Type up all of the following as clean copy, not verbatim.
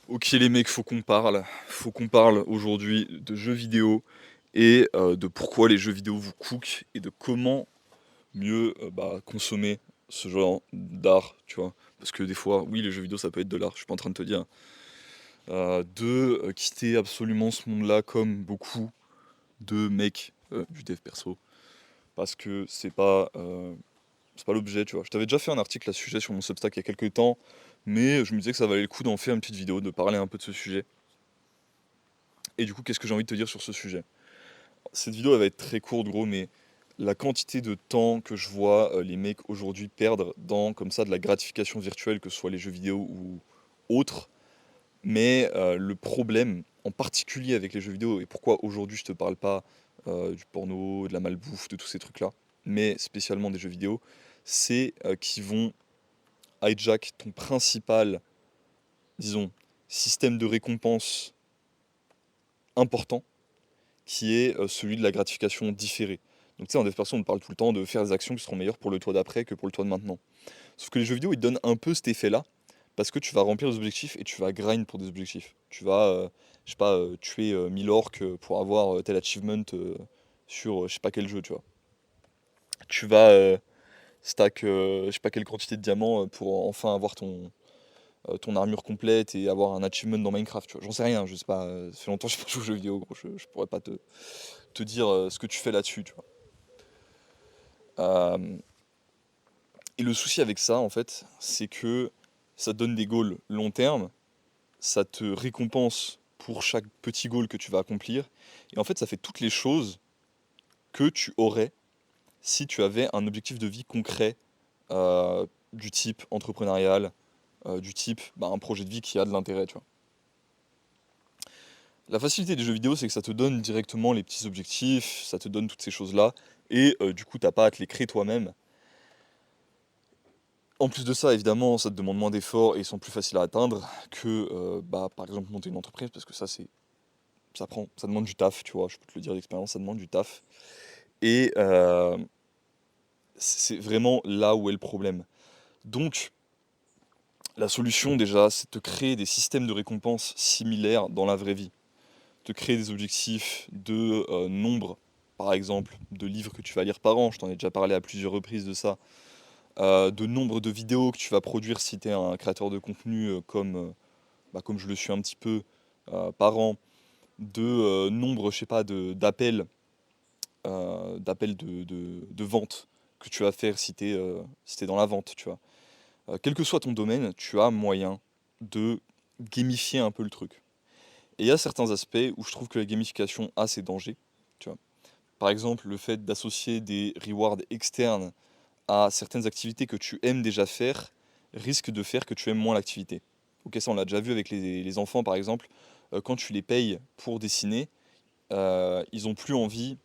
Ok les mecs, faut qu'on parle aujourd'hui de jeux vidéo et de pourquoi les jeux vidéo vous cook et de comment mieux consommer ce genre d'art, tu vois. Parce que des fois, oui, les jeux vidéo ça peut être de l'art, je suis pas en train de te dire. Quitter absolument ce monde-là comme beaucoup de mecs du dev perso. Parce que c'est pas l'objet, tu vois. Je t'avais déjà fait un article à ce sujet sur mon Substack il y a quelques temps, mais je me disais que ça valait le coup d'en faire une petite vidéo, de parler un peu de ce sujet. Et du coup, qu'est-ce que j'ai envie de te dire sur ce sujet? Cette vidéo elle va être très courte gros, mais la quantité de temps que je vois les mecs aujourd'hui perdre dans comme ça de la gratification virtuelle, que ce soit les jeux vidéo ou autres, mais le problème en particulier avec les jeux vidéo, et pourquoi aujourd'hui je te parle pas du porno, de la malbouffe, de tous ces trucs-là, mais spécialement des jeux vidéo, c'est qu'ils vont hijack ton principal, disons, système de récompense important, qui est celui de la gratification différée. Donc tu sais, en dev perso, on te parle tout le temps de faire des actions qui seront meilleures pour le toi d'après que pour le toi de maintenant. Sauf que les jeux vidéo, ils te donnent un peu cet effet-là, parce que tu vas remplir des objectifs et tu vas grind pour des objectifs. Tu vas, je sais pas, tuer 1000 orques pour avoir tel achievement sur je sais pas quel jeu, tu vois. Tu vas stack je sais pas quelle quantité de diamants pour enfin avoir ton armure complète et avoir un achievement dans Minecraft, tu vois. J'en sais rien, je sais pas, ça fait longtemps que j'ai pas joué aux jeux vidéo, gros, je pourrais pas te dire ce que tu fais là-dessus, tu vois. Euh, et le souci avec ça, en fait, c'est que ça te donne des goals long terme, ça te récompense pour chaque petit goal que tu vas accomplir, et en fait, ça fait toutes les choses que tu aurais si tu avais un objectif de vie concret du type entrepreneurial, du type un projet de vie qui a de l'intérêt, tu vois. La facilité des jeux vidéo, c'est que ça te donne directement les petits objectifs, ça te donne toutes ces choses-là, et du coup, t'as pas à te les créer toi-même. En plus de ça, évidemment, ça te demande moins d'efforts et ils sont plus faciles à atteindre que, par exemple, monter une entreprise, parce que ça demande du taf, tu vois, je peux te le dire d'expérience, ça demande du taf. Et c'est vraiment là où est le problème. Donc, la solution, déjà, c'est de te créer des systèmes de récompense similaires dans la vraie vie. Te créer des objectifs de nombre, par exemple, de livres que tu vas lire par an, je t'en ai déjà parlé à plusieurs reprises de ça, de nombre de vidéos que tu vas produire si tu es un créateur de contenu comme je le suis un petit peu par an, de nombre, je sais pas, d'appels de vente que tu vas faire si t'es dans la vente, tu vois. Quel que soit ton domaine, tu as moyen de gamifier un peu le truc. Et il y a certains aspects où je trouve que la gamification a ses dangers, tu vois. Par exemple, le fait d'associer des rewards externes à certaines activités que tu aimes déjà faire risque de faire que tu aimes moins l'activité. Ok, ça on l'a déjà vu avec les enfants par exemple, quand tu les payes pour dessiner, ils ont plus envie,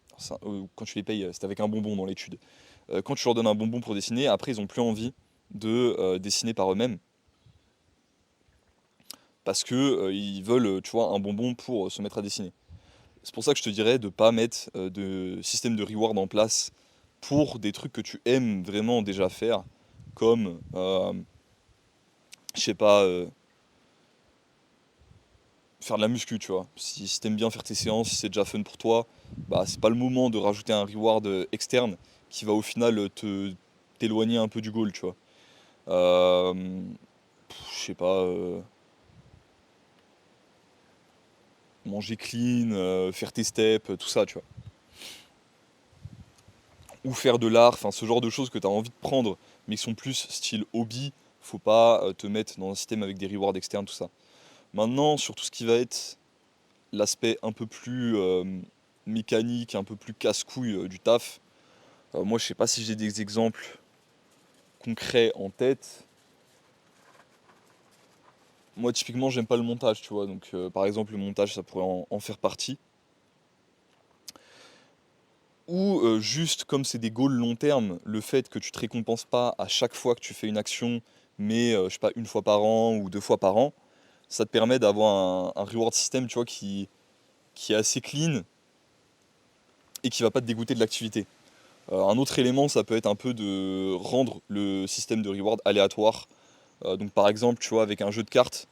quand tu les payes, c'est avec un bonbon dans l'étude, quand tu leur donnes un bonbon pour dessiner, après ils ont plus envie de dessiner par eux-mêmes, parce que ils veulent, tu vois, un bonbon pour se mettre à dessiner. C'est pour ça que je te dirais de pas mettre de système de reward en place pour des trucs que tu aimes vraiment déjà faire, comme, je sais pas, faire de la muscu, tu vois. Si t'aimes bien faire tes séances, si c'est déjà fun pour toi, bah c'est pas le moment de rajouter un reward externe qui va au final t'éloigner un peu du goal, tu vois. Je sais pas, manger clean, faire tes steps, tout ça, tu vois. Ou faire de l'art, enfin ce genre de choses que tu as envie de prendre, mais qui sont plus style hobby, faut pas te mettre dans un système avec des rewards externes, tout ça. Maintenant, sur tout ce qui va être l'aspect un peu plus mécanique, un peu plus casse-couille du taf, moi je sais pas si j'ai des exemples concrets en tête. Moi typiquement j'aime pas le montage, tu vois, donc par exemple le montage ça pourrait en faire partie. Ou juste comme c'est des goals long terme, le fait que tu te récompenses pas à chaque fois que tu fais une action, mais je sais pas, une fois par an ou deux fois par an, ça te permet d'avoir un reward system, tu vois, qui est assez clean et qui va pas te dégoûter de l'activité. Un autre élément, ça peut être un peu de rendre le système de reward aléatoire. Donc par exemple, tu vois, avec un jeu de cartes,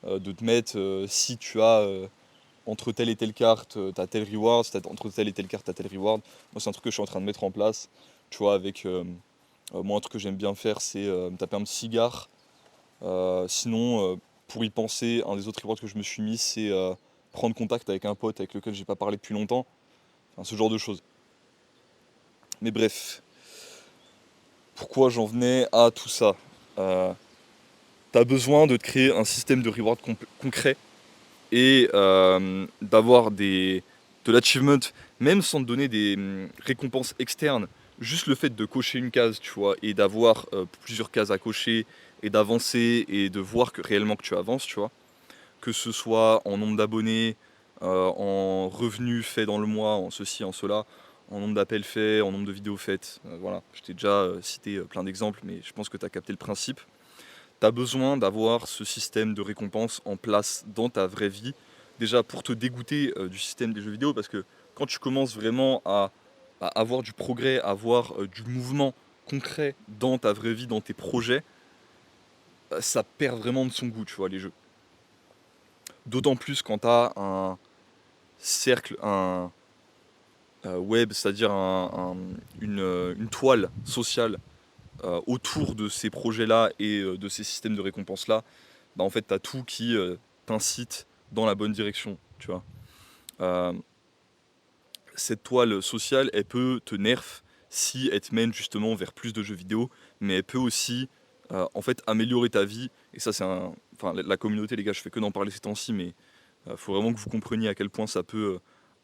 de te mettre, si tu as entre telle et telle carte, t'as tel reward, si t'as entre telle et telle carte, t'as tel reward. Moi, c'est un truc que je suis en train de mettre en place, tu vois, avec, moi, un truc que j'aime bien faire, c'est me taper un petit cigare. Sinon, pour y penser, un des autres rewards que je me suis mis, c'est prendre contact avec un pote avec lequel j'ai pas parlé depuis longtemps. Enfin, ce genre de choses. Mais bref, pourquoi j'en venais à tout ça? Euh, T'as besoin de te créer un système de reward concret et d'avoir de l'achievement, même sans te donner des récompenses externes. Juste le fait de cocher une case, tu vois, et d'avoir plusieurs cases à cocher, et d'avancer, et de voir que réellement que tu avances, tu vois. Que ce soit en nombre d'abonnés, en revenus faits dans le mois, en ceci, en cela, en nombre d'appels faits, en nombre de vidéos faites. Voilà, je t'ai déjà cité plein d'exemples, mais je pense que tu as capté le principe. Tu as besoin d'avoir ce système de récompense en place dans ta vraie vie, déjà pour te dégoûter du système des jeux vidéo, parce que quand tu commences vraiment à avoir du progrès, à avoir du mouvement concret dans ta vraie vie, dans tes projets, ça perd vraiment de son goût, tu vois, les jeux. D'autant plus quand tu as un cercle, un web, c'est-à-dire une toile sociale autour de ces projets-là et de ces systèmes de récompenses-là, bah en fait, tu as tout qui t'incite dans la bonne direction, tu vois. Euh, cette toile sociale, elle peut te nerf si elle te mène justement vers plus de jeux vidéo, mais elle peut aussi en fait améliorer ta vie. Et ça, c'est un. Enfin, la communauté, les gars, je fais que d'en parler ces temps-ci, mais faut vraiment que vous compreniez à quel point ça peut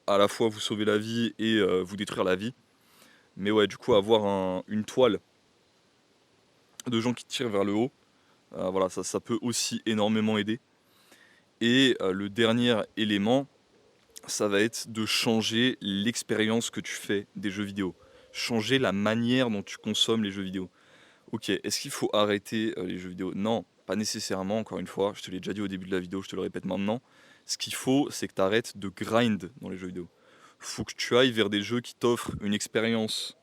à la fois vous sauver la vie et vous détruire la vie. Mais ouais, du coup, avoir une toile de gens qui tirent vers le haut, voilà, ça peut aussi énormément aider. Et le dernier élément, ça va être de changer l'expérience que tu fais des jeux vidéo. Changer la manière dont tu consommes les jeux vidéo. Ok, est-ce qu'il faut arrêter les jeux vidéo? Non, pas nécessairement, encore une fois. Je te l'ai déjà dit au début de la vidéo, je te le répète maintenant. Ce qu'il faut, c'est que tu arrêtes de grind dans les jeux vidéo. Faut que tu ailles vers des jeux qui t'offrent une expérience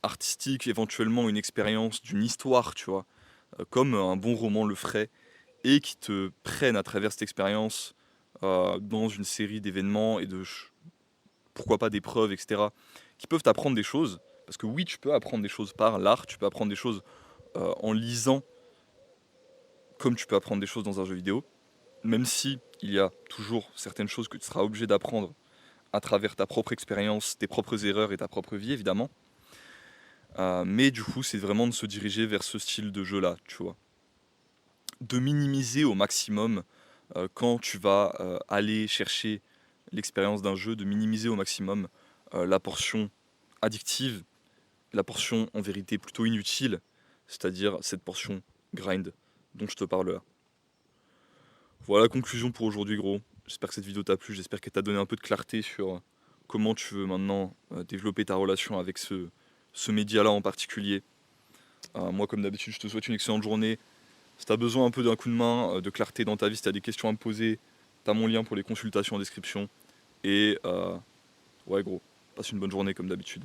artistique, éventuellement une expérience d'une histoire, tu vois, comme un bon roman le ferait, et qui te prennent à travers cette expérience dans une série d'événements et pourquoi pas d'épreuves, etc., qui peuvent t'apprendre des choses. Parce que oui, tu peux apprendre des choses par l'art, tu peux apprendre des choses en lisant, comme tu peux apprendre des choses dans un jeu vidéo, même si il y a toujours certaines choses que tu seras obligé d'apprendre à travers ta propre expérience, tes propres erreurs et ta propre vie, évidemment. Mais du coup, c'est vraiment de se diriger vers ce style de jeu-là, tu vois. De minimiser au maximum quand tu vas aller chercher l'expérience d'un jeu, de minimiser au maximum la portion addictive, la portion en vérité plutôt inutile, c'est-à-dire cette portion grind dont je te parle là. Voilà la conclusion pour aujourd'hui, gros. J'espère que cette vidéo t'a plu, j'espère qu'elle t'a donné un peu de clarté sur comment tu veux maintenant développer ta relation avec ce média-là en particulier. Moi, comme d'habitude, je te souhaite une excellente journée. Si tu as besoin un peu d'un coup de main, de clarté dans ta vie, si tu as des questions à me poser, tu as mon lien pour les consultations en description. Et ouais, gros, passe une bonne journée comme d'habitude.